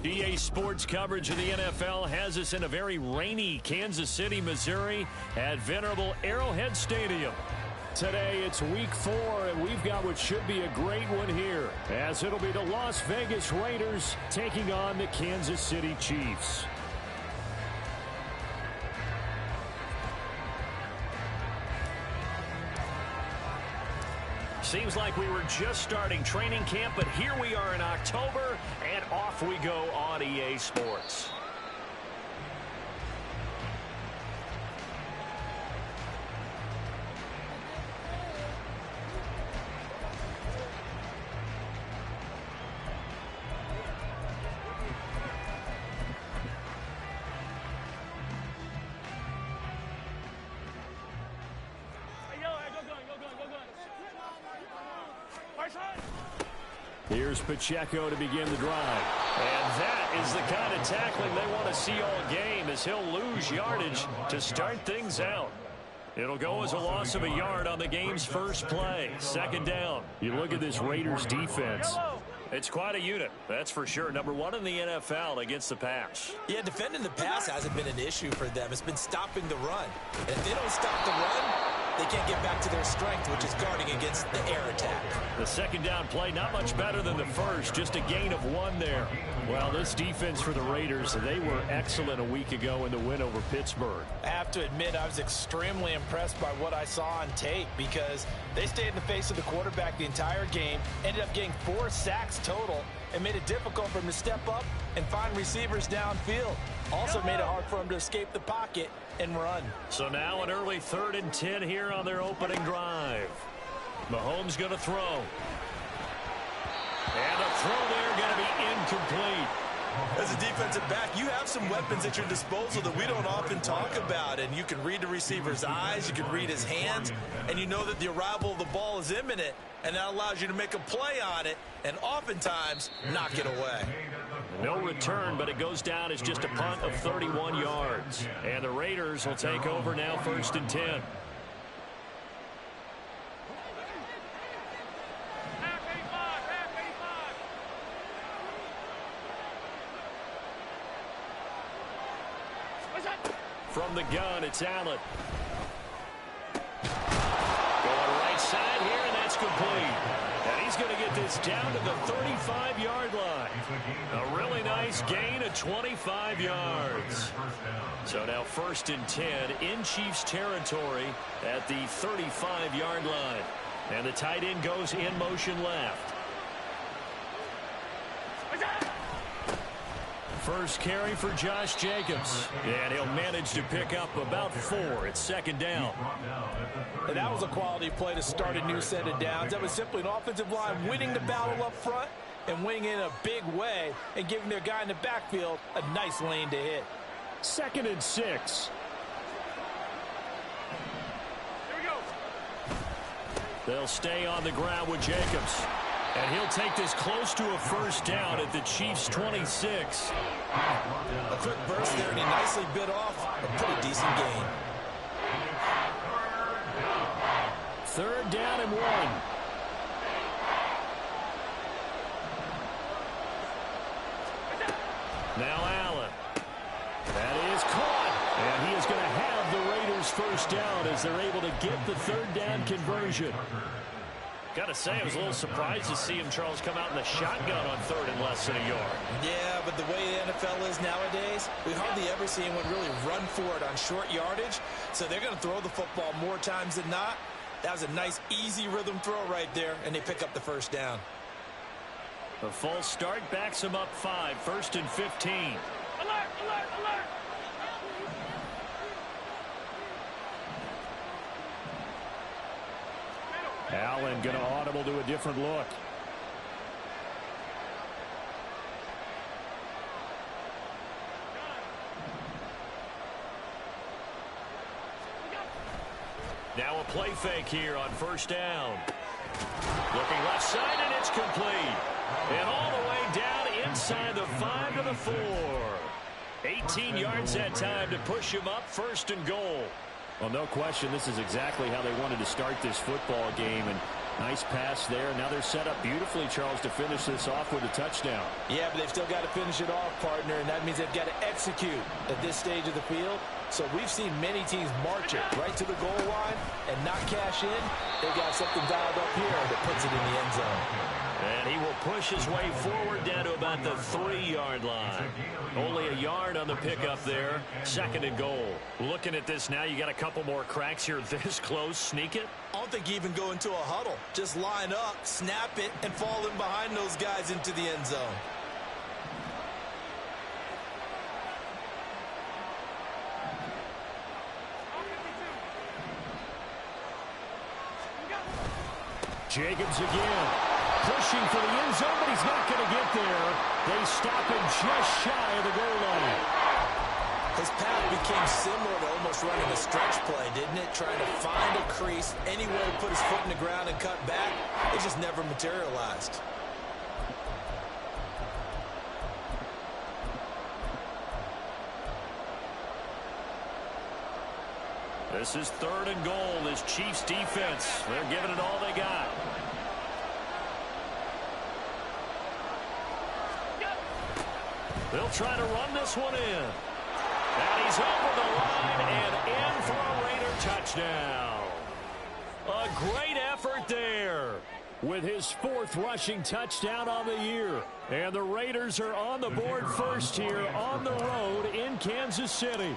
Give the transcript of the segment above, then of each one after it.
EA Sports coverage of the NFL has us in a very rainy Kansas City, Missouri at venerable Arrowhead Stadium. Today it's week 4, and we've got what should be a great one here, as it'll be the Las Vegas Raiders taking on the Kansas City Chiefs. Seems like we were just starting training camp, but here we are in October, and off we go on EA Sports. Here's Pacheco to begin the drive. And that is the kind of tackling they want to see all game, as he'll lose yardage to start things out. It'll go as a loss of a yard on the game's first play. Second down. You look at this Raiders defense. It's quite a unit, that's for sure. Number 1 in the NFL against the pass. Yeah, defending the pass hasn't been an issue for them. It's been stopping the run. And if they don't stop the run, they can't get back to their strength, which is guarding against the air attack. The second down play, not much better than the first, just a gain of 1 there. Well, this defense for the Raiders, they were excellent a week ago in the win over Pittsburgh. I have to admit, I was extremely impressed by what I saw on tape, because they stayed in the face of the quarterback the entire game, ended up getting 4 sacks total, and made it difficult for him to step up and find receivers downfield. Also made it hard for him to escape the pocket and run. So now an early 3rd and 10 here on their opening drive. Mahomes going to throw. And the throw there going to be incomplete. As a defensive back, you have some weapons at your disposal that we don't often talk about. And you can read the receiver's eyes, you can read his hands, and you know that the arrival of the ball is imminent. And that allows you to make a play on it and oftentimes knock it away. No return, but it goes down as just a punt of 31 yards. And the Raiders will take over now, 1st and 10. From the gun, it's Allen. Going right side here, and that's complete. And he's going to get this down to the 35-yard line. A really nice gain of 25 yards. So now 1st and 10 in Chiefs territory at the 35-yard line. And the tight end goes in motion left. First carry for Josh Jacobs. And he'll manage to pick up about 4. It's 2nd down. And that was a quality play to start a new set of downs. That was simply an offensive line winning the battle up front and winning in a big way and giving their guy in the backfield a nice lane to hit. 2nd and 6. Here we go. They'll stay on the ground with Jacobs. And he'll take this close to a 1st down at the Chiefs' 26. A quick burst there, and he nicely bit off a pretty decent gain. 3rd down and 1. Now Allen. That is caught. And he is going to have the Raiders first down as they're able to get the third down conversion. Got to say, I was a little surprised to see him, Charles, come out in the shotgun on third and less than a yard. Yeah, but the way the NFL is nowadays, we hardly ever see anyone really run for it on short yardage. So they're going to throw the football more times than not. That was a nice, easy rhythm throw right there, and they pick up the first down. The false start backs him up 5, 1st and 15. Alert, alert, alert! Allen going to audible to a different look. Now a play fake here on first down. Looking left side, and it's complete. And all the way down inside the 5 to the 4. 18 yards that time to push him up, 1st and goal. Well, no question, this is exactly how they wanted to start this football game. And nice pass there. Now they're set up beautifully, Charles, to finish this off with a touchdown. Yeah, but they've still got to finish it off, partner, and that means they've got to execute at this stage of the field. So we've seen many teams march it right to the goal line and not cash in. They've got something dialed up here that puts it in the end zone. And he will push his way forward down to about the 3-yard line. Only a yard on the pickup there. 2nd and goal. Looking at this now, you got a couple more cracks here this close. Sneak it. I don't think you even go into a huddle. Just line up, snap it, and fall in behind those guys into the end zone. Jacobs again. Pushing for the end zone, but he's not going to get there. They stop him just shy of the goal line. His path became similar to almost running a stretch play, didn't it? Trying to find a crease, anywhere to put his foot in the ground and cut back. It just never materialized. This is 3rd and goal. This Chiefs defense, they're giving it all they got. They'll try to run this one in. And he's over the line and in for a Raider touchdown. A great effort there with his 4th rushing touchdown on the year. And the Raiders are on the board first here on the road in Kansas City.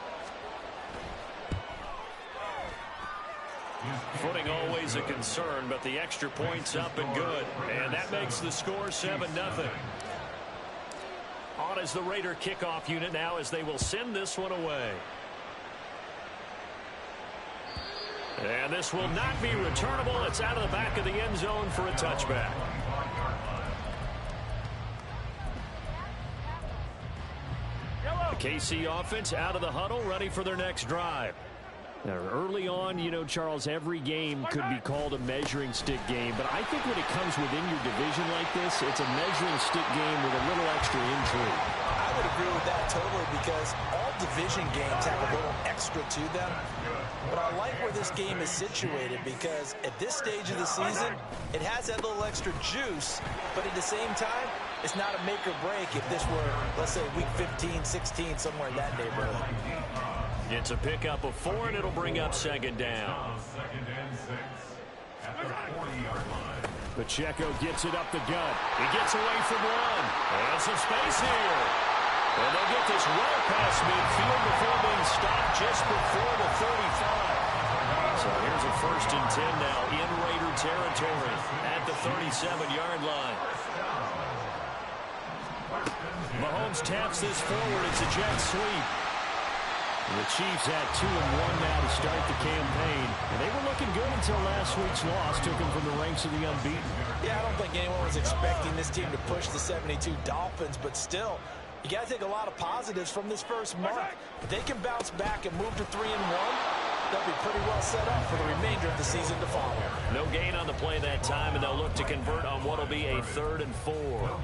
Footing always a concern, but the extra point's up and good. And that makes the score 7-0. On is the Raider kickoff unit now as they will send this one away. And this will not be returnable. It's out of the back of the end zone for a touchback. The KC offense out of the huddle, ready for their next drive. Now, early on, you know, Charles, every game could be called a measuring stick game, but I think when it comes within your division like this, it's a measuring stick game with a little extra intrigue. I would agree with that totally because all division games have a little extra to them. But I like where this game is situated because at this stage of the season, it has that little extra juice, but at the same time, it's not a make or break if this were, let's say, week 15, 16, somewhere in that neighborhood. It's a pickup of 4, and it'll bring up 2nd down. Pacheco gets it up the gut. He gets away from one. And some space here. And they'll get this well past midfield before being stopped just before the 35. So here's a 1st and 10 now in Raider territory at the 37-yard line. Mahomes taps this forward. It's a jet sweep. The Chiefs had 2-1 now to start the campaign. And they were looking good until last week's loss took them from the ranks of the unbeaten. Yeah, I don't think anyone was expecting this team to push the 72 Dolphins, but still, you got to take a lot of positives from this first month. If they can bounce back and move to 3-1, they'll be pretty well set up for the remainder of the season to follow. No gain on the play that time, and they'll look to convert on what will be a 3rd and 4.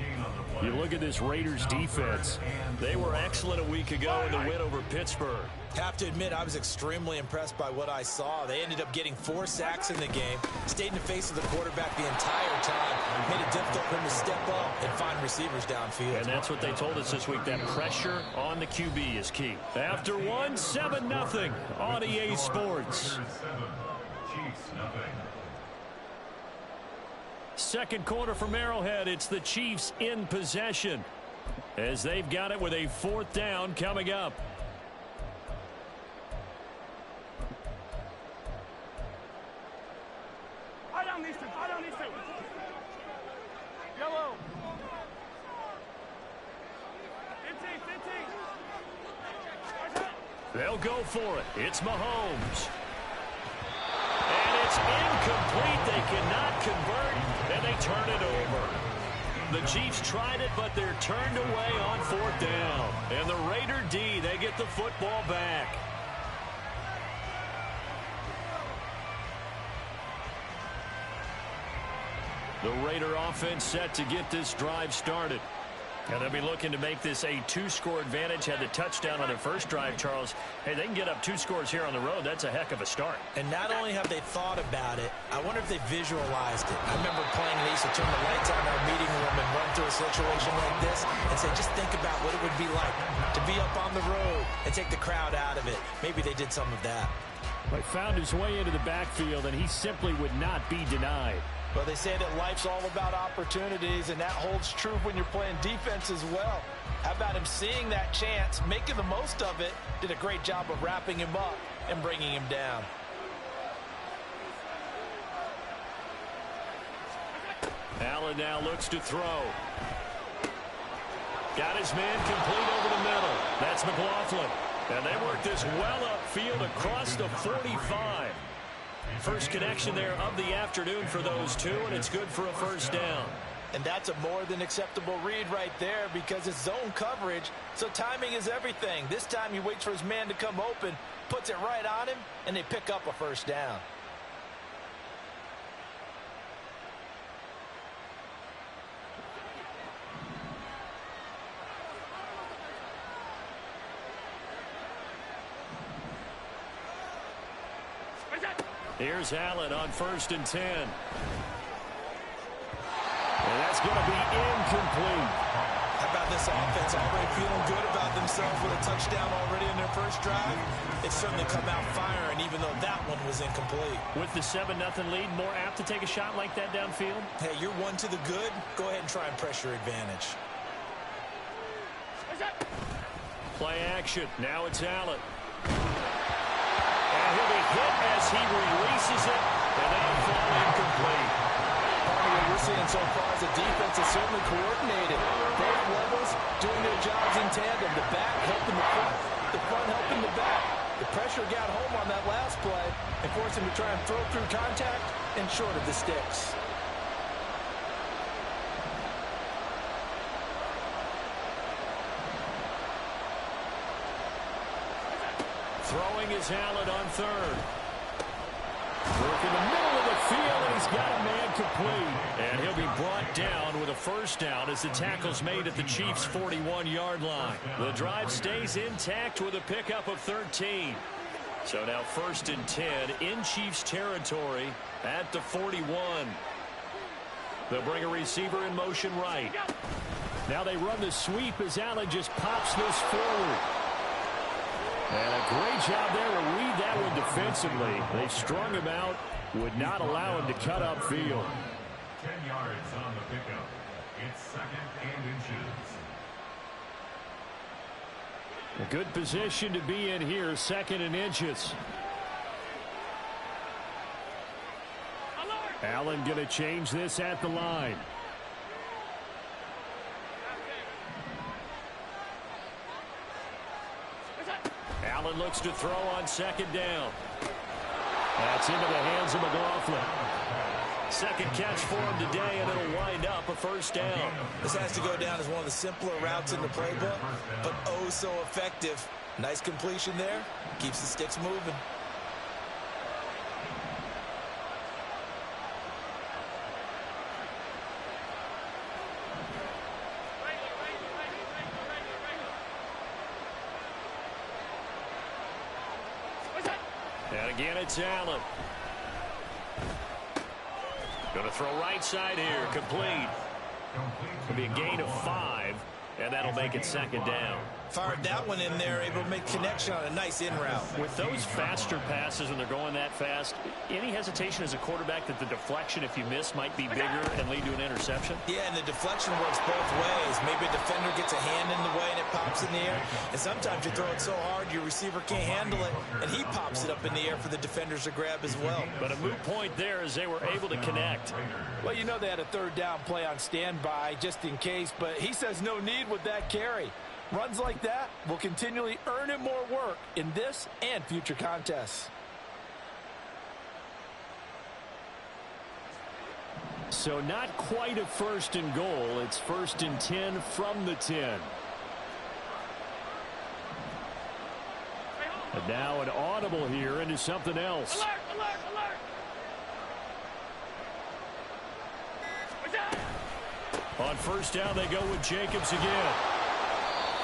You look at this Raiders defense. They were excellent a week ago in the win over Pittsburgh. Have to admit, I was extremely impressed by what I saw. They ended up getting 4 sacks in the game, stayed in the face of the quarterback the entire time, made it difficult for him to step up and find receivers downfield. And that's what they told us this week, that pressure on the QB is key. After one, 7-0 on EA Sports. Second quarter from Arrowhead, it's the Chiefs in possession as they've got it with a 4th down coming up. Yellow. 15. They'll go for it. It's Mahomes. And it's incomplete. They cannot convert, and they turn it over. The Chiefs tried it, but they're turned away on 4th down. And the Raider D, they get the football back. The Raider offense set to get this drive started. And they'll be looking to make this a 2-score advantage. Had the touchdown on their first drive, Charles. Hey, they can get up 2 scores here on the road. That's a heck of a start. And not only have they thought about it, I wonder if they visualized it. I remember playing, they used to turn the lights on in our meeting room and run through a situation like this and say, just think about what it would be like to be up on the road and take the crowd out of it. Maybe they did some of that. He found his way into the backfield, and he simply would not be denied. Well, they say that life's all about opportunities, and that holds true when you're playing defense as well. How about him seeing that chance, making the most of it, did a great job of wrapping him up and bringing him down. Allen now looks to throw. Got his man complete over the middle. That's McLaughlin. And they work this well upfield across the 45. First connection there of the afternoon for those two, and it's good for a 1st down. And that's a more than acceptable read right there because it's zone coverage, so timing is everything. This time he waits for his man to come open, puts it right on him, and they pick up a 1st down. Here's Allen on 1st and 10. And that's going to be incomplete. How about this offense already feeling good about themselves with a touchdown already in their first drive? It's certainly come out firing, even though that one was incomplete. With the 7-0 lead, more apt to take a shot like that downfield? Hey, you're one to the good. Go ahead and try and press your advantage. Play action. Now it's Allen. And he'll be hit as he releases it, and that'll fall incomplete. Part of what we're seeing so far is the defense is certainly coordinated. Both levels doing their jobs in tandem. The back helping the front helping the back. The pressure got home on that last play and forced him to try and throw through contact and short of the sticks. Throwing is Allen on 3rd. Work in the middle of the field, and he's got a man complete. And he'll be brought down with a 1st down as the tackle's made at the Chiefs' 41-yard line. The drive stays intact with a pickup of 13. So now 1st and 10 in Chiefs territory at the 41. They'll bring a receiver in motion right. Now they run the sweep as Allen just pops this forward. And a great job there to read that one defensively. They strung him out, would not allow him to cut upfield. 10 yards on the pickup. It's 2nd and inches. A good position to be in here, 2nd and inches. Allen going to change this at the line. Allen looks to throw on 2nd down. That's into the hands of McLaughlin. 2nd catch for him today, and it'll wind up a 1st down. This has to go down as one of the simpler routes in the playbook, but oh so effective. Nice completion there. Keeps the sticks moving. And again, it's Allen. Going to throw right side here. Complete. It'll be a gain of 5, and that'll make it second down. Fired that one in there, able to make connection on a nice in route. With those faster passes when they're going that fast, any hesitation as a quarterback that the deflection, if you miss, might be bigger and lead to an interception? Yeah, and the deflection works both ways. Maybe a defender gets a hand in the way and it pops in the air. And sometimes you throw it so hard your receiver can't handle it, and he pops it up in the air for the defenders to grab as well. But a moot point there as they were able to connect. Well, you know they had a third down play on standby just in case, but he says no need with that carry. Runs like that will continually earn him more work in this and future contests. So not quite a 1st and goal. It's 1st and 10 from the 10. And now an audible here into something else. Alert, alert, alert. On 1st down, they go with Jacobs again.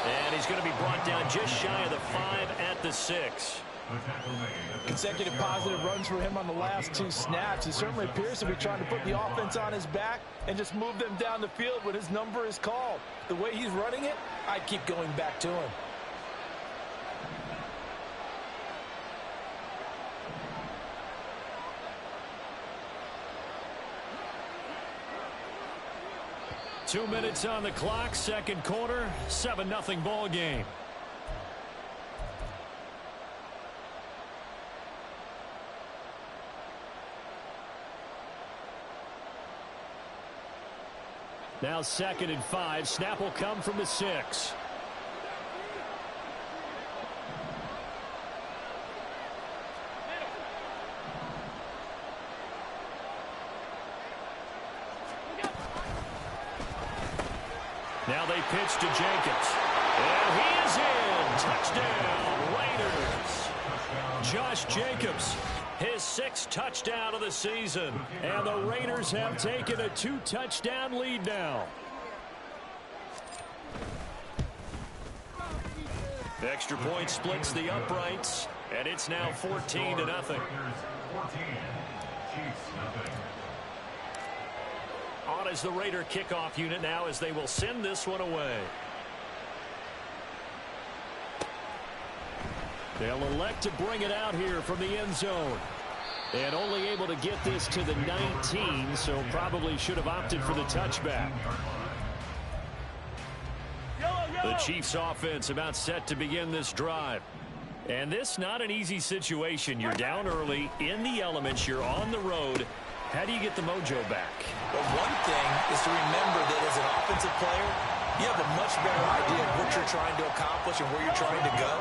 And he's going to be brought down just shy of the 5 at the 6. Consecutive positive runs for him on the last 2 snaps. He certainly appears to be trying to put the offense on his back and just move them down the field when his number is called. The way he's running it, I'd keep going back to him. Two minutes on the clock, second quarter, 7-0 ball game. Now 2nd and 5. Snap will come from the 6. Now they pitch to Jacobs. And he is in. Touchdown, Raiders. Josh Jacobs, his 6th touchdown of the season. And the Raiders have taken a 2-touchdown lead now. Extra point splits the uprights. And it's now 14-0. On as the Raider kickoff unit now as they will send this one away. They'll elect to bring it out here from the end zone. And only able to get this to the 19, so probably should have opted for the touchback. The Chiefs offense about set to begin this drive. And this not an easy situation. You're down early, in the elements, you're on the road. How do you get the mojo back? Well, one thing is to remember that as an offensive player, you have a much better idea of what you're trying to accomplish and where you're trying to go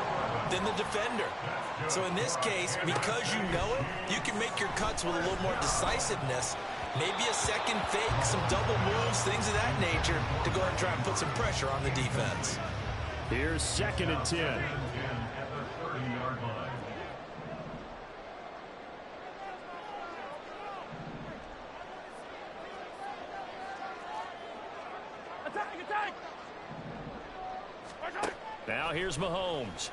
than the defender. So in this case, because you know it, you can make your cuts with a little more decisiveness. Maybe a second fake, some double moves, things of that nature to go ahead and try and put some pressure on the defense. Here's 2nd and 10. Now here's Mahomes.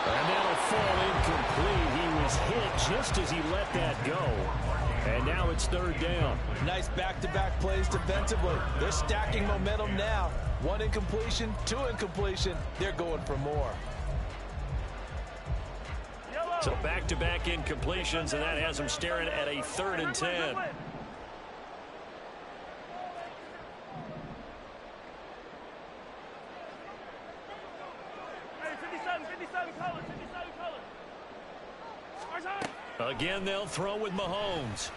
And that'll fall incomplete. He was hit just as he let that go. And now it's 3rd down. Nice back-to-back plays defensively. They're stacking momentum now. 1 incompletion, 2 incompletion. They're going for more. So back-to-back incompletions, and that has them staring at a 3rd and 10. Again, they'll throw with Mahomes.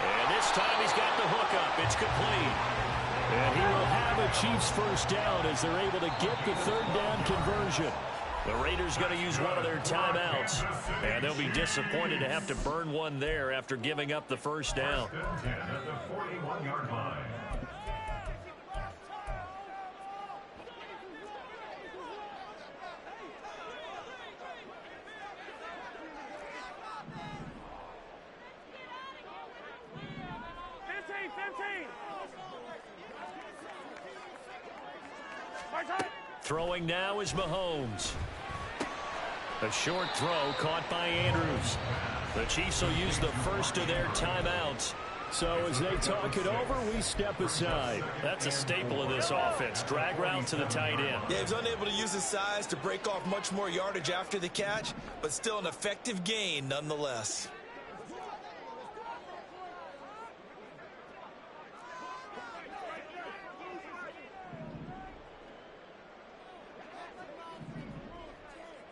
And this time he's got the hook up. It's complete. And he will have a Chiefs 1st down as they're able to get the 3rd down conversion. The Raiders going to use one of their timeouts. And they'll be disappointed to have to burn one there after giving up the 1st down. At the 41-yard line. Throwing now is Mahomes. A short throw caught by Andrews. The Chiefs will use the first of their timeouts. So as they talk it over, we step aside. That's a staple of this offense. Drag route to the tight end. Yeah, he was unable to use his size to break off much more yardage after the catch, but still an effective gain nonetheless.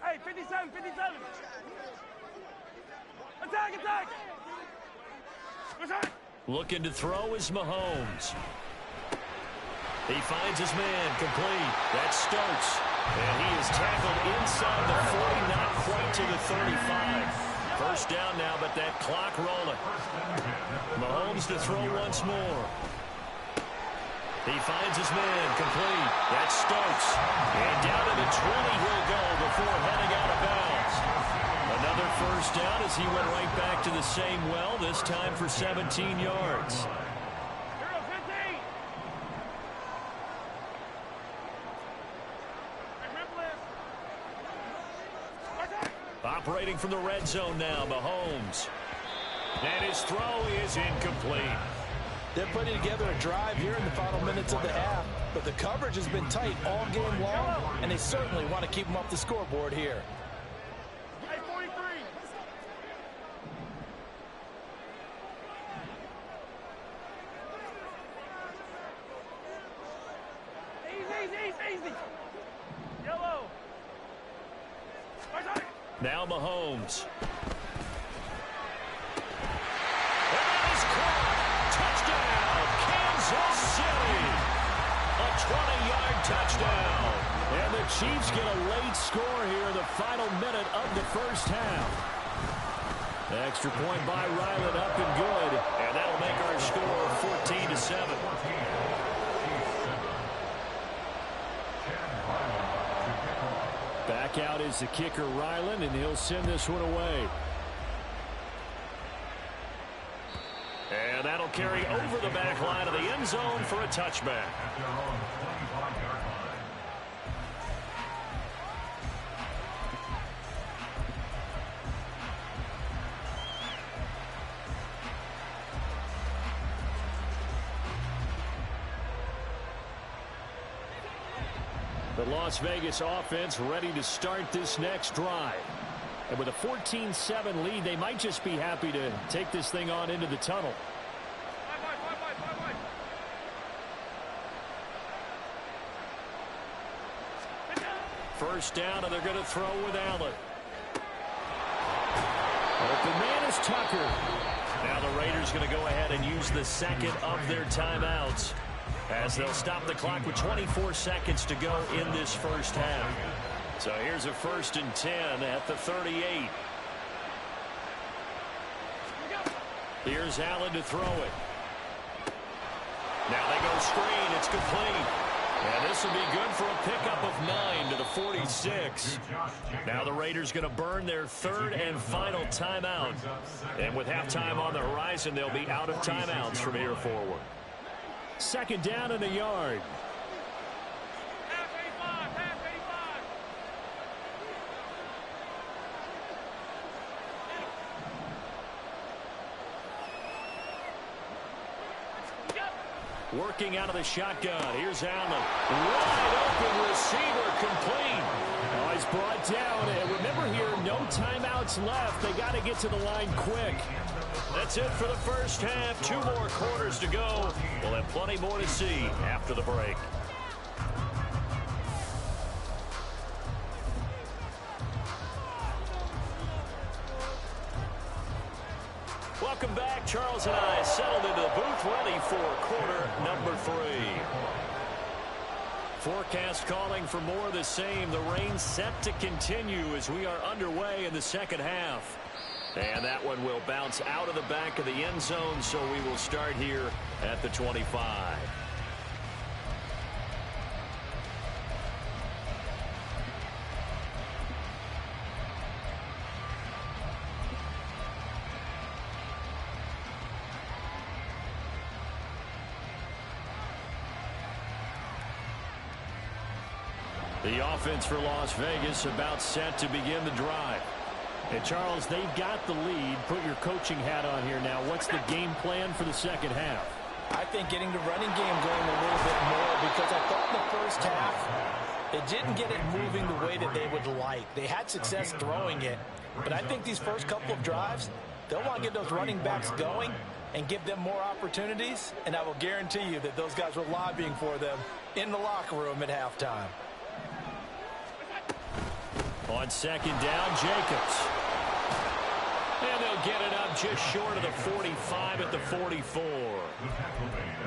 Hey, 57, 57. Attack, attack. Looking to throw is Mahomes. He finds his man complete. That's Stokes. And he is tackled inside the 40, not quite to the 35. First down now, but that clock rolling. Mahomes to throw once more. He finds his man complete. That's Stokes. And down to the 20 he'll go before heading out of bounds. Another first down as he went right back to the same well, this time for 17 yards. Operating from the red zone now, Mahomes. And his throw is incomplete. They're putting together a drive here in the final minutes of the half, but the coverage has been tight all game long, and they certainly want to keep them off the scoreboard here. Hey, 43. Easy. Yellow. Now Mahomes. And that is caught. Touchdown, Kansas City. A 20-yard touchdown. And the Chiefs get a late score here in the final minute of the first half. Extra point by Ryland up and good. And that'll make our score 14-7. Back out is the kicker, Ryland, and he'll send this one away. And that'll carry over the back line of the end zone for a touchback. The Las Vegas offense ready to start this next drive. And with a 14-7 lead, they might just be happy to take this thing on into the tunnel. First down, and they're going to throw with Allen. Open man is Tucker. Now the Raiders going to go ahead and use the second of their timeouts, as they'll stop the clock with 24 seconds to go in this first half. So here's a 1st and 10 at the 38. Here's Allen to throw it. Now they go screen. It's complete. And this will be good for a pickup of 9 to the 46. Now the Raiders going to burn their 3rd and final timeout. And with halftime on the horizon, they'll be out of timeouts from here forward. Second down in the yard. Working out of the shotgun. Here's Allen. Wide open receiver, complete. Oh, he's brought down. And remember here, no timeouts left. They got to get to the line quick. That's it for the first half. 2 more quarters to go. We'll have plenty more to see after the break. Welcome back. Charles and I settled into the booth, ready for quarter number 3. Forecast calling for more of the same. The rain set to continue as we are underway in the second half. And that one will bounce out of the back of the end zone, so we will start here at the 25. The offense for Las Vegas about set to begin the drive. And Charles, they've got the lead. Put your coaching hat on here now. What's the game plan for the second half? I think getting the running game going a little bit more, because I thought in the first half it didn't get it moving the way that they would like. They had success throwing it, but I think these first couple of drives, they'll want to get those running backs going and give them more opportunities, and I will guarantee you that those guys were lobbying for them in the locker room at halftime. On second down, Jacobs. And they'll get it up just short of the 45 at the 44.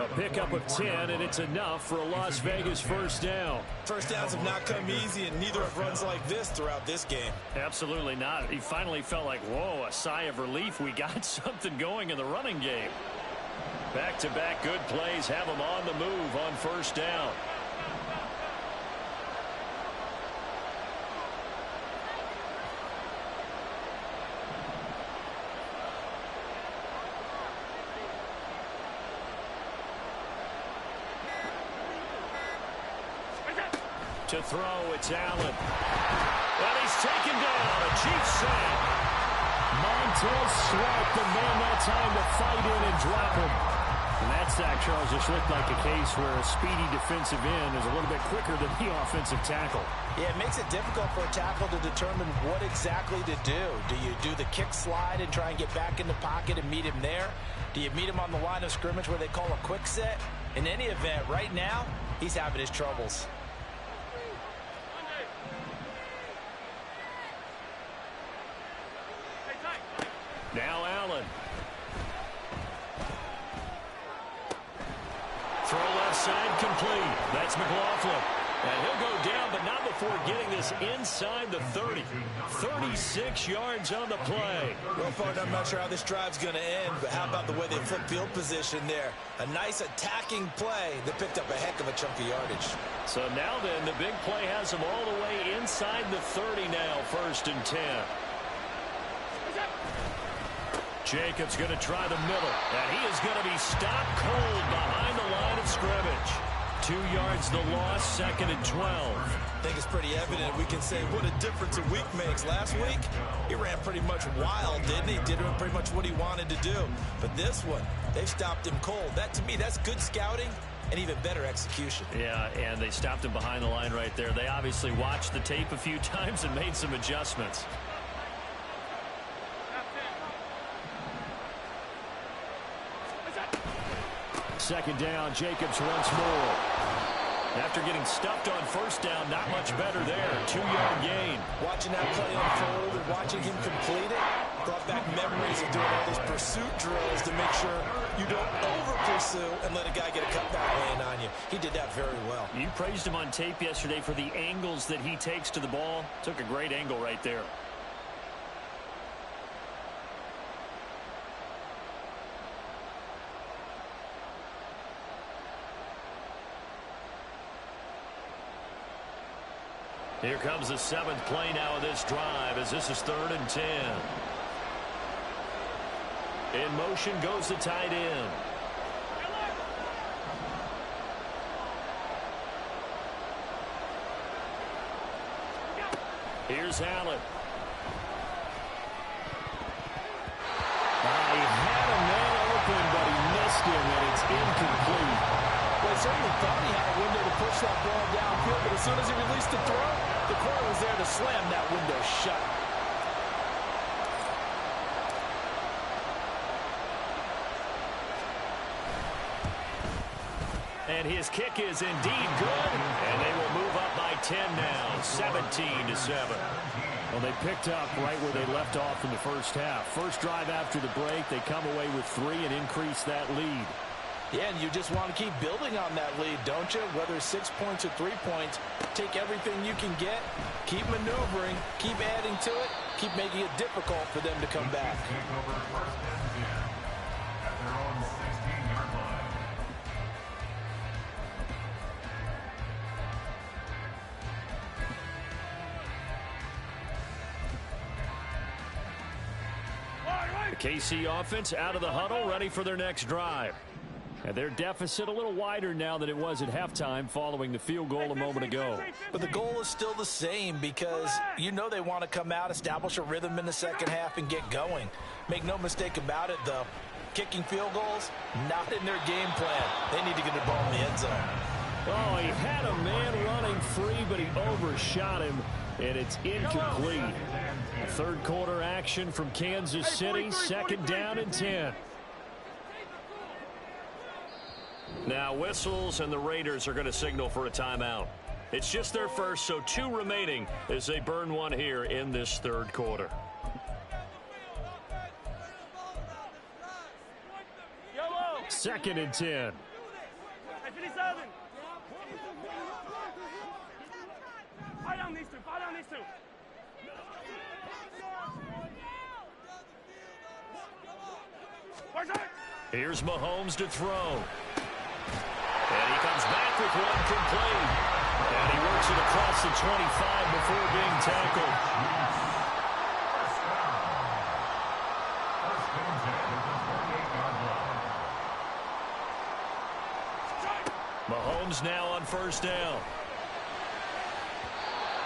A pickup of 10, and it's enough for a Las Vegas first down. First downs have not come easy, and neither have runs like this throughout this game. Absolutely not. He finally felt like, whoa, a sigh of relief. We got something going in the running game. Back-to-back good plays have him on the move on first down. To throw, it's Allen. And he's taken down. A Chiefs sack. Montez Sweat, the man that time to fight in and drop him. And that sack, Charles, just looked like a case where a speedy defensive end is a little bit quicker than the offensive tackle. Yeah, it makes it difficult for a tackle to determine what exactly to do. Do you do the kick slide and try and get back in the pocket and meet him there? Do you meet him on the line of scrimmage where they call a quick set? In any event, right now, he's having his troubles. Now Allen. Throw left side complete. That's McLaughlin. And he'll go down, but not before getting this inside the 30. 36 yards on the play. Well, partner, I'm not sure how this drive's going to end, but how about the way they flip field position there? A nice attacking play that picked up a heck of a chunk of yardage. So now then, the big play has them all the way inside the 30 now, 1st and 10. Jacobs going to try the middle, and he is going to be stopped cold behind the line of scrimmage. 2 yards the loss, 2nd and 12. I think it's pretty evident. We can say what a difference a week makes. Last week, he ran pretty much wild, didn't he? Did pretty much what he wanted to do. But this one, they've stopped him cold. That, to me, that's good scouting and even better execution. Yeah, and they stopped him behind the line right there. They obviously watched the tape a few times and made some adjustments. Second down, Jacobs once more. After getting stuffed on first down, not much better there. 2-yard gain. Watching that play unfold and watching him complete it brought back memories of doing all those pursuit drills to make sure you don't over-pursue and let a guy get a cutback laying on you. He did that very well. You praised him on tape yesterday for the angles that he takes to the ball. Took a great angle right there. Here comes the 7th play now of this drive as this is 3rd and 10. In motion goes the tight end. Here's Allen. He had a man open, but he missed him, and it's incomplete. Well, he certainly thought he had a window to push that ball downfield, but as soon as he released the throw, the corner was there to slam that window shut. And his kick is indeed good, and they will move up by 10 now, 17-7. Well, they picked up right where they left off in the first half. First drive after the break, they come away with 3 and increase that lead. Yeah, and you just want to keep building on that lead, don't you? Whether it's 6 points or 3 points, take everything you can get, keep maneuvering, keep adding to it, keep making it difficult for them to come back. The KC offense out of the huddle, ready for their next drive. And their deficit a little wider now than it was at halftime following the field goal a moment ago. But the goal is still the same because you know they want to come out, establish a rhythm in the second half, and get going. Make no mistake about it, though. Kicking field goals, not in their game plan. They need to get the ball in the end zone. Oh, he had a man running free, but he overshot him, and it's incomplete. Third quarter action from Kansas City, second down and 10. Now whistles, and the Raiders are going to signal for a timeout. It's just their first, so 2 remaining as they burn one here in this third quarter. Second and 10. Hey, 57. Fire down these two. Fire down these two. Here's Mahomes to throw. And he comes back with one complete. And he works it across the 25 before being tackled. Mahomes now on first down.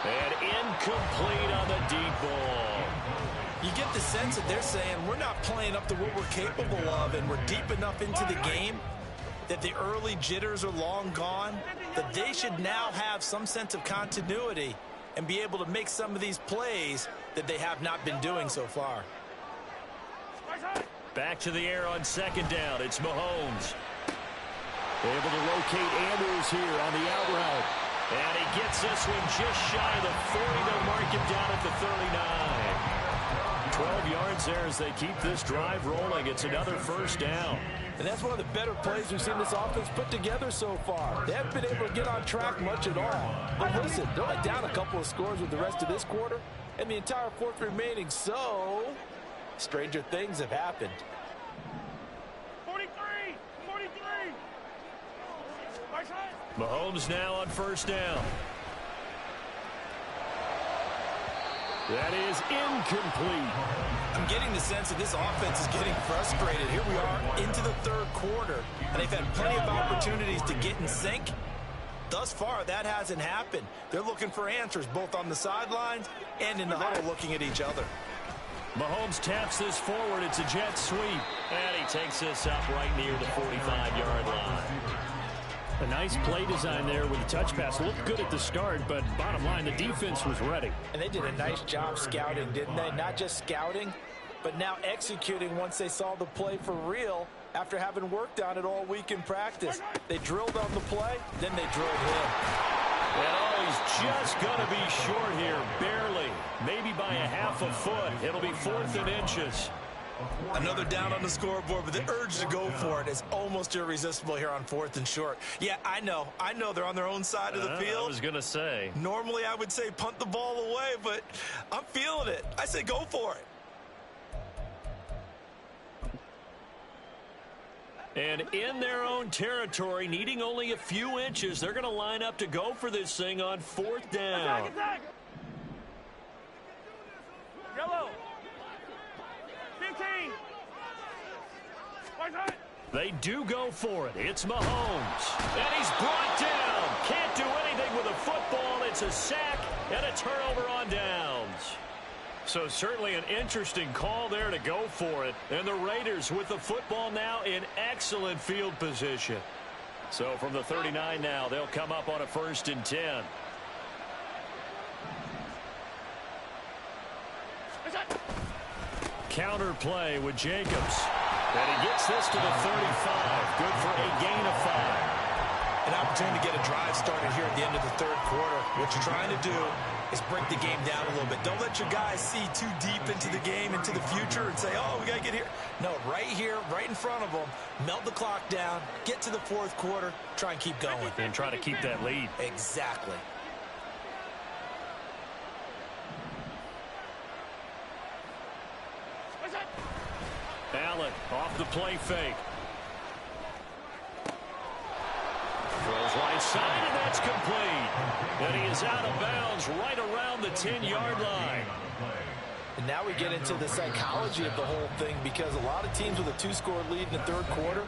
And incomplete on the deep ball. You get the sense that they're saying we're not playing up to what we're capable of, and we're deep enough into the game that the early jitters are long gone, that they should now have some sense of continuity and be able to make some of these plays that they have not been doing so far. Back to the air on second down. It's Mahomes. Able to locate Andrews here on the out route. And he gets this one just shy of the 40. They'll mark him down at the 39. 12 yards there as they keep this drive rolling. It's another first down. And that's one of the better plays we've seen this offense put together so far. They haven't been able to get on track much at all. But listen, they're only down a couple of scores with the rest of this quarter and the entire fourth remaining. So, stranger things have happened. 43. 43. Mahomes now on first down. That is incomplete. I'm getting the sense that this offense is getting frustrated. Here we are into the third quarter, and they've had plenty of opportunities to get in sync. Thus far, that hasn't happened. They're looking for answers both on the sidelines and in the huddle looking at each other. Mahomes taps this forward. It's a jet sweep. And he takes this up right near the 45-yard line. A nice play design there with the touch pass. Looked good at the start, but bottom line, the defense was ready. And they did a nice job scouting, didn't they? Not just scouting, but now executing once they saw the play for real after having worked on it all week in practice. They drilled on the play, then they drilled him. And oh, he's just going to be short here, barely. Maybe by a half a foot. It'll be 4th and inches. Another down on the scoreboard, but the urge to go for it is almost irresistible here on 4th and short. Yeah, I know they're on their own side of the field. I was going to say. Normally I would say punt the ball away, but I'm feeling it. I say go for it. And in their own territory, needing only a few inches, they're going to line up to go for this thing on 4th down. Attack. Yellow. 15. They do go for it. It's Mahomes. And he's brought down. Can't do anything with a football. It's a sack and a turnover on downs. So certainly an interesting call there to go for it. And the Raiders with the football now in excellent field position. So from the 39 now, they'll come up on a 1st and 10. Counter play with Jacobs. And he gets this to the 35. Good for a gain of 5. An opportunity to get a drive started here at the end of the third quarter. What you're trying to do is break the game down a little bit. Don't let your guys see too deep into the game, into the future, and say, oh, we got to get here. No, right here, right in front of them, melt the clock down, get to the fourth quarter, try and keep going. And try to keep that lead. Exactly. Allen off the play fake. Throws right side, and that's complete. And he is out of bounds right around the 10-yard line. And now we get into the psychology of the whole thing, because a lot of teams with a 2-score lead in the third quarter,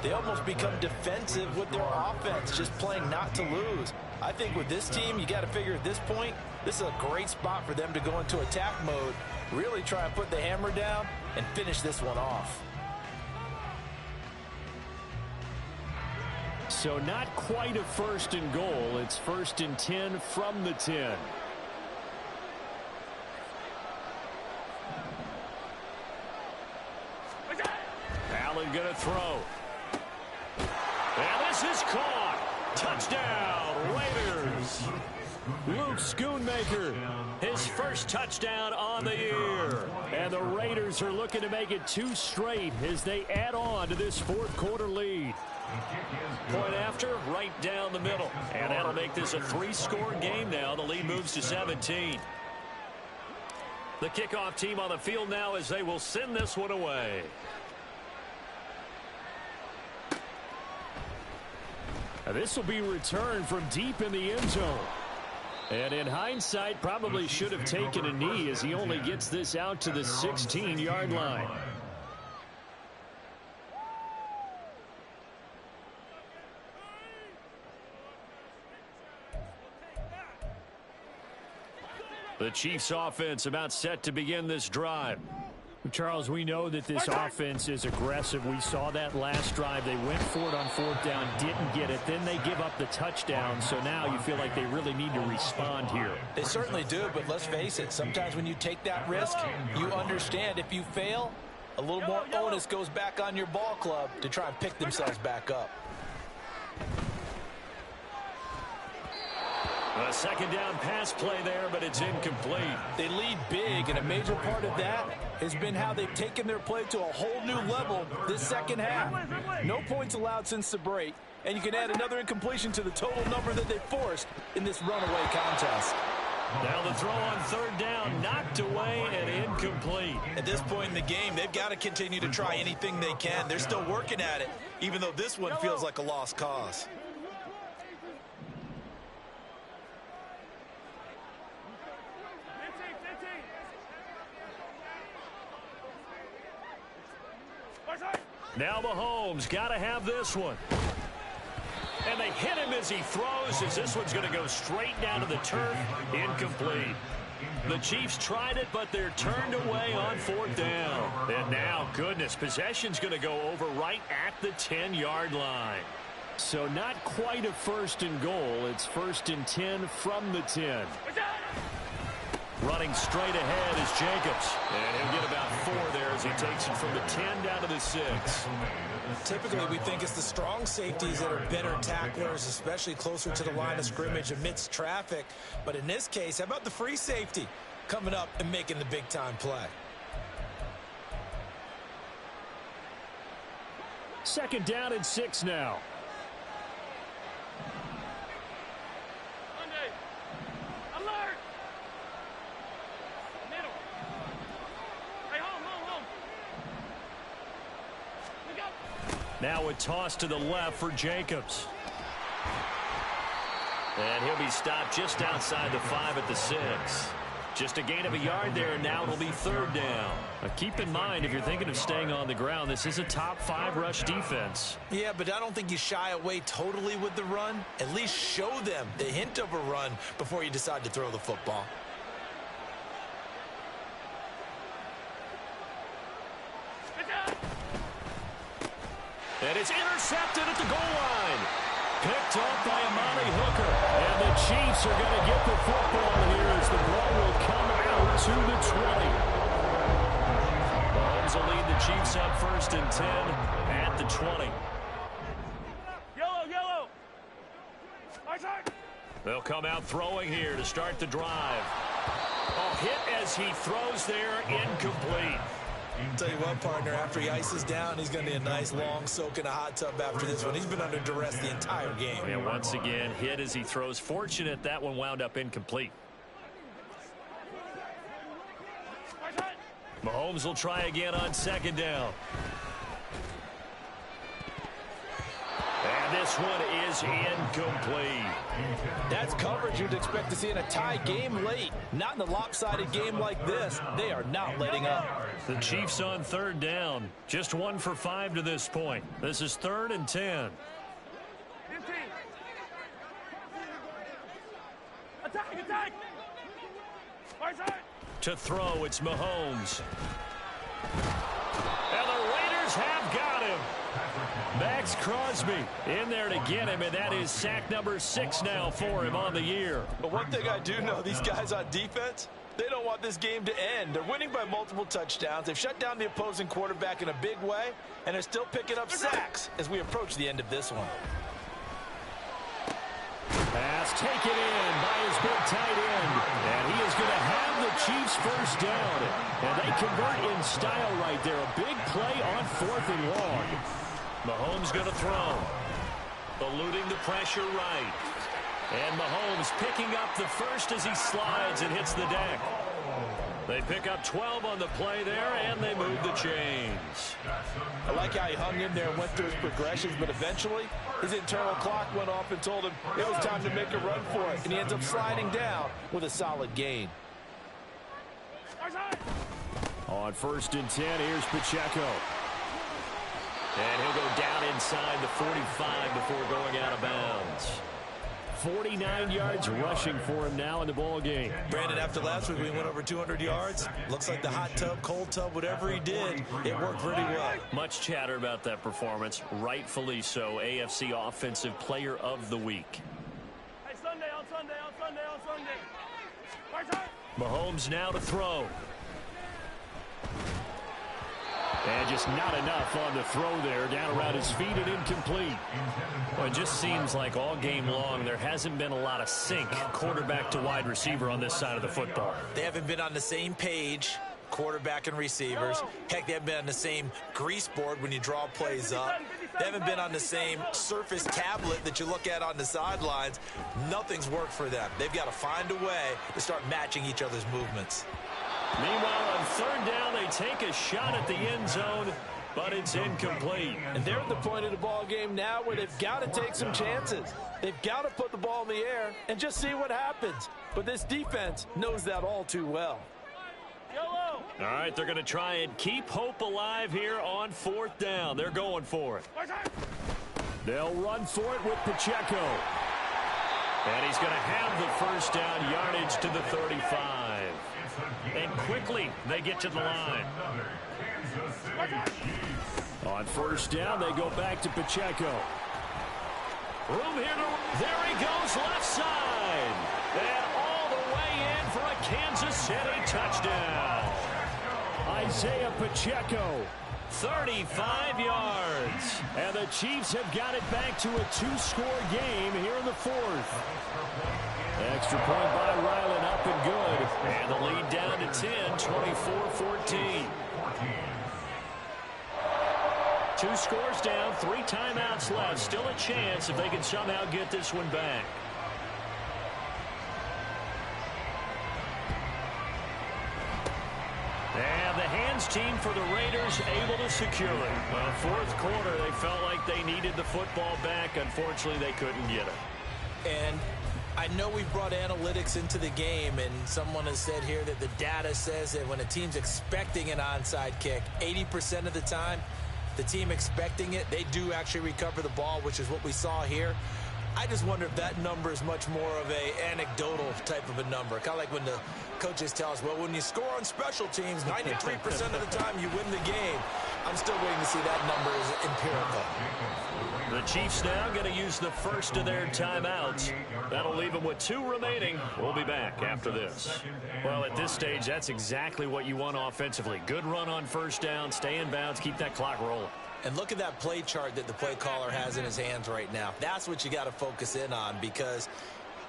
they almost become defensive with their offense, just playing not to lose. I think with this team, you got to figure at this point, this is a great spot for them to go into attack mode, really try and put the hammer down and finish this one off. So not quite a 1st and goal. It's 1st and 10 from the 10. Allen going to throw. And this is caught. Touchdown, Raiders. Luke Schoonmaker, his first touchdown on the year. And the Raiders are looking to make it 2 straight as they add on to this 4th quarter lead. Point after, right down the middle. And that'll make this a 3-score game now. The lead moves to 17. The kickoff team on the field now as they will send this one away. Now this will be returned from deep in the end zone. And in hindsight, probably should have taken a knee as he only gets this out to the 16-yard line. The Chiefs offense about set to begin this drive. Charles, we know that this offense is aggressive. We saw that last drive. They went for it on 4th down, didn't get it. Then they give up the touchdown. So now you feel like they really need to respond here. They certainly do, but let's face it. Sometimes when you take that risk, you understand if you fail, a little more onus goes back on your ball club to try and pick themselves back up. A 2nd down pass play there, but it's incomplete. They lead big, and a major part of that has been how they've taken their play to a whole new level this second half. No points allowed since the break, and you can add another incompletion to the total number that they forced in this runaway contest. Now the throw on 3rd down, knocked away and incomplete. At this point in the game, they've got to continue to try anything they can. They're still working at it, even though this one feels like a lost cause. Now Mahomes got to have this one. And they hit him as he throws, as this one's going to go straight down to the turf. Incomplete. The Chiefs tried it, but they're turned away on 4th down. And now, goodness, possession's going to go over right at the 10-yard line. So not quite a 1st and goal. It's 1st and 10 from the 10. Running straight ahead is Jacobs. And he'll get about 4 there as he takes it from the 10 down to the 6. Typically, we think it's the strong safeties that are better tacklers, especially closer to the line of scrimmage amidst traffic. But in this case, how about the free safety coming up and making the big-time play? 2nd down and 6 now. Now a toss to the left for Jacobs. And he'll be stopped just outside the 5 at the 6. Just a gain of a yard there, and now it'll be 3rd down. Now keep in mind, if you're thinking of staying on the ground, this is a top 5 rush defense. Yeah, but I don't think you shy away totally with the run. At least show them the hint of a run before you decide to throw the football. And it's intercepted at the goal line. Picked up by Amani Hooker. And the Chiefs are going to get the football here as the ball will come out to the 20. Mahomes will lead the Chiefs up 1st and 10 at the 20. Yellow, yellow. They'll come out throwing here to start the drive. A hit as he throws there, incomplete. Tell you what, partner, after he ices down, he's going to need a nice long soak in a hot tub after this one. He's been under duress the entire game. And once again, hit as he throws. Fortunate that one wound up incomplete. Mahomes will try again on 2nd down. And this this one is incomplete. That's coverage you'd expect to see in a tie game late. Not in a lopsided game like this. They are not letting up. The Chiefs on third down. Just 1 for 5 to this point. This is 3rd and 10. Attack! To throw, it's Mahomes. And the Raiders have got him. Max Crosby in there to get him, and that is sack number 6 now for him on the year. But one thing I do know, these guys on defense, they don't want this game to end. They're winning by multiple touchdowns. They've shut down the opposing quarterback in a big way, and they're still picking up sacks as we approach the end of this one. Pass taken in by his big tight end. And he is going to have the Chiefs first down. And they convert in style right there. A big play on 4th and long. Mahomes going to throw. Eluding the pressure right. And Mahomes picking up the first as he slides and hits the deck. They pick up 12 on the play there, and they move the chains. I like how he hung in there and went through his progressions, but eventually his internal clock went off and told him it was time to make a run for it, and he ends up sliding down with a solid gain. On 1st and 10, here's Pacheco. And he'll go down inside the 45 before going out of bounds. 49 yards rushing for him now in the ball game. Brandon, after last week we went over 200 yards. Looks like the hot tub, cold tub, whatever he did, it worked pretty well. Much chatter about that performance. Rightfully so. AFC Offensive Player of the Week. Hey, Sunday. Mahomes now to throw. And just not enough on the throw there. Down around his feet and incomplete. Well, it just seems like all game long there hasn't been a lot of sync quarterback to wide receiver on this side of the football. They haven't been on the same page, quarterback and receivers. Heck, they haven't been on the same grease board when you draw plays up. They haven't been on the same surface tablet that you look at on the sidelines. Nothing's worked for them. They've got to find a way to start matching each other's movements. Meanwhile, on 3rd down, they take a shot at the end zone, but it's incomplete. And they're at the point of the ball game now where they've got to take some chances. They've got to put the ball in the air and just see what happens. But this defense knows that all too well. Yellow. All right, they're going to try and keep hope alive here on 4th down. They're going for it. They'll run for it with Pacheco. And he's going to have the first down, yardage to the 35. And quickly, they get to the line. On 1st down, they go back to Pacheco. Room here there he goes, left side. And all the way in for a Kansas City touchdown. Isaiah Pacheco, 35 yards. And the Chiefs have got it back to a 2-score game here in the 4th. Extra point by Ryland, up and good. And the lead down to 10, 24-14. 2 scores down, 3 timeouts left. Still a chance if they can somehow get this one back. And the hands team for the Raiders able to secure it. Well, 4th quarter, they felt like they needed the football back. Unfortunately, they couldn't get it. And I know we've brought analytics into the game, and someone has said here that the data says that when a team's expecting an onside kick, 80% of the time, the team expecting it, they do actually recover the ball, which is what we saw here. I just wonder if that number is much more of a anecdotal type of a number. Kind of like when the coaches tell us, well, when you score on special teams, 93% of the time you win the game. I'm still waiting to see that number is empirical. The Chiefs now going to use the first of their timeouts. That'll leave them with 2 remaining. We'll be back after this. Well, at this stage, that's exactly what you want offensively. Good run on 1st down, stay in bounds, keep that clock rolling. And look at that play chart that the play caller has in his hands right now. That's what you got to focus in on, because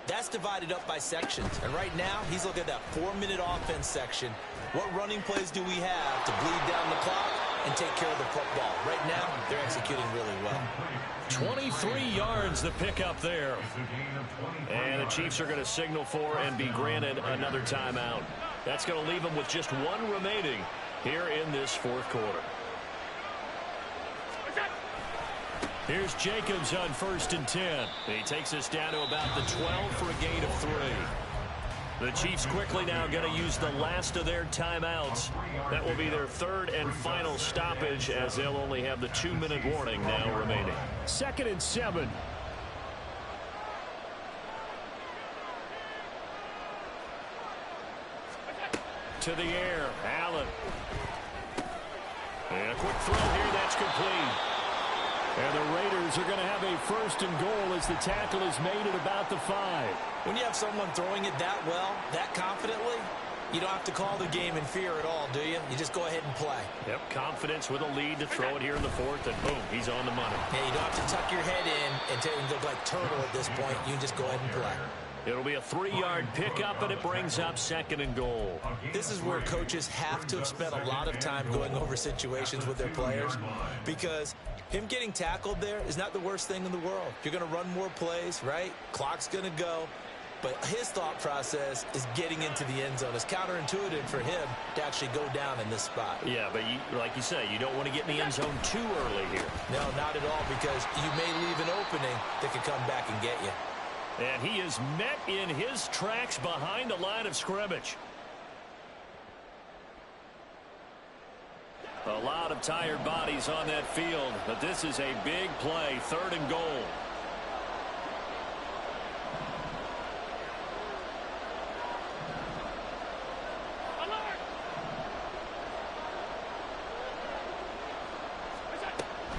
that's divided up by sections. And right now, he's looking at that 4-minute offense section. What running plays do we have to bleed down the clock and take care of the football? Right now, they're executing really well. 23 yards the pickup there. And the Chiefs are going to signal for and be granted another timeout. That's going to leave them with just 1 remaining here in this 4th quarter. Here's Jacobs on 1st and 10. He takes us down to about the 12 for a gain of 3. The Chiefs quickly now going to use the last of their timeouts. That will be their 3rd and final stoppage, as they'll only have the 2-minute warning now remaining. 2nd and 7. To the air, Allen. And a quick throw here, that's complete. And the Raiders are going to have a 1st and goal as the tackle is made at about the 5. When you have someone throwing it that well, that confidently, you don't have to call the game in fear at all, do you? You just go ahead and play. Yep, confidence with a lead to throw it here in the 4th, and boom, he's on the money. Yeah, you don't have to tuck your head in and look like turtle at this point. You can just go ahead and play. It'll be a 3-yard pickup, and it brings up 2nd and goal. This is where coaches have to have spent a lot of time going over situations with their players, because him getting tackled there is not the worst thing in the world. You're going to run more plays, right? Clock's going to go. But his thought process is getting into the end zone. It's counterintuitive for him to actually go down in this spot. Yeah, but like you say, you don't want to get in the end zone too early here. No, not at all, because you may leave an opening that could come back and get you. And he is met in his tracks behind the line of scrimmage. A lot of tired bodies on that field, but this is a big play, 3rd and goal.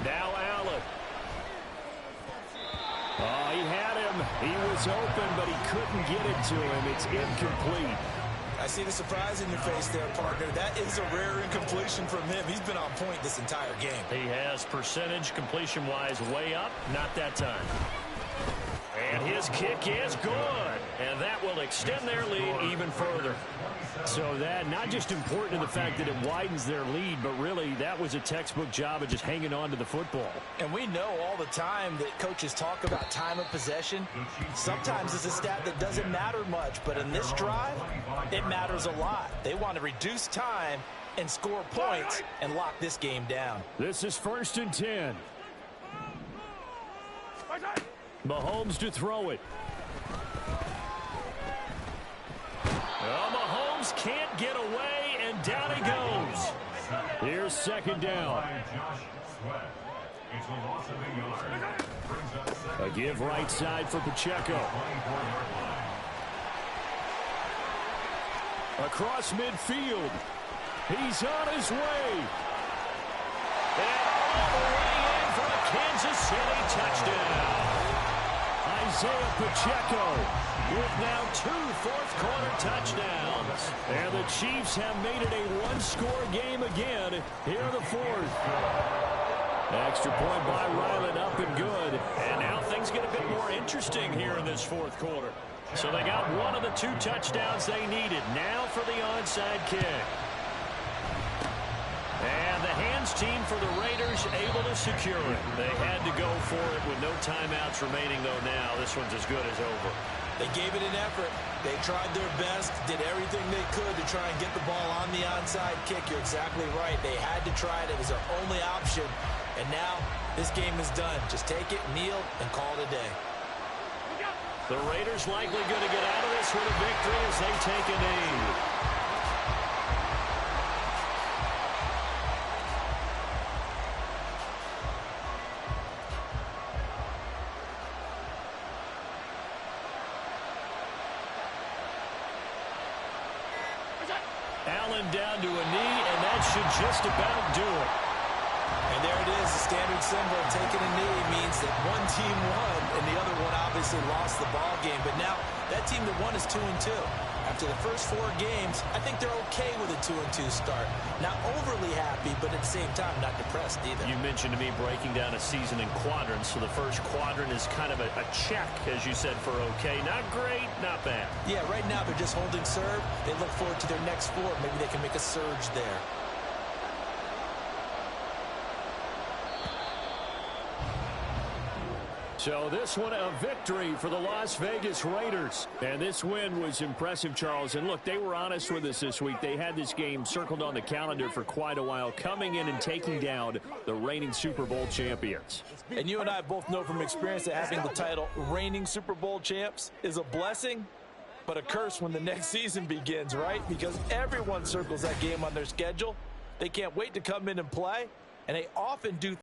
Now Allen. Oh, he had him. He was open, but he couldn't get it to him. It's incomplete. I see the surprise in your face there, partner. That is a rare incompletion from him. He's been on point this entire game. He has percentage completion-wise way up. Not that time. And his kick is good. And that will extend their lead even further. So that not just important in the fact that it widens their lead, but really that was a textbook job of just hanging on to the football. And we know all the time that coaches talk about time of possession. Sometimes it's a stat that doesn't matter much, but in this drive, it matters a lot. They want to reduce time and score points and lock this game down. This is 1st and 10. Mahomes to throw it. Well, Mahomes can't get away, and down he goes. Here's 2nd down. A give right side for Pacheco. Across midfield. He's on his way. And all the way in for a Kansas City touchdown. Isaiah Pacheco with now 2 fourth-quarter touchdowns. And the Chiefs have made it a one-score game again here in the 4th. Extra point by Ryland, up and good. And now things get a bit more interesting here in this 4th quarter. So they got one of the 2 touchdowns they needed. Now for the onside kick. And the hands team for the Raiders able to secure it. They had to go for it with no timeouts remaining, though now this one's as good as over. They gave it an effort. They tried their best, did everything they could to try and get the ball on the onside kick. You're exactly right. They had to try it. It was their only option. And now this game is done. Just take it, kneel, and call it a day. The Raiders likely going to get out of this with a victory as they take a knee. Allen down to a knee, and that should just about do it. And there it is, the standard symbol. Taking a knee means that one team won, and the other one obviously lost the ball game. But now that team that won is 2-2. After the first 4 games, I think they're okay with a 2-2 start. Not overly happy, but at the same time, not depressed either. You mentioned to me breaking down a season in quadrants. So the first quadrant is kind of a check, as you said, for okay. Not great, not bad. Yeah, right now they're just holding serve. They look forward to their next 4. Maybe they can make a surge there. So this one a victory for the Las Vegas Raiders. And this win was impressive, Charles. And look, they were honest with us this week. They had this game circled on the calendar for quite a while, coming in and taking down the reigning Super Bowl champions. And you and I both know from experience that having the title reigning Super Bowl champs is a blessing, but a curse when the next season begins, right? Because everyone circles that game on their schedule. They can't wait to come in and play, and they often do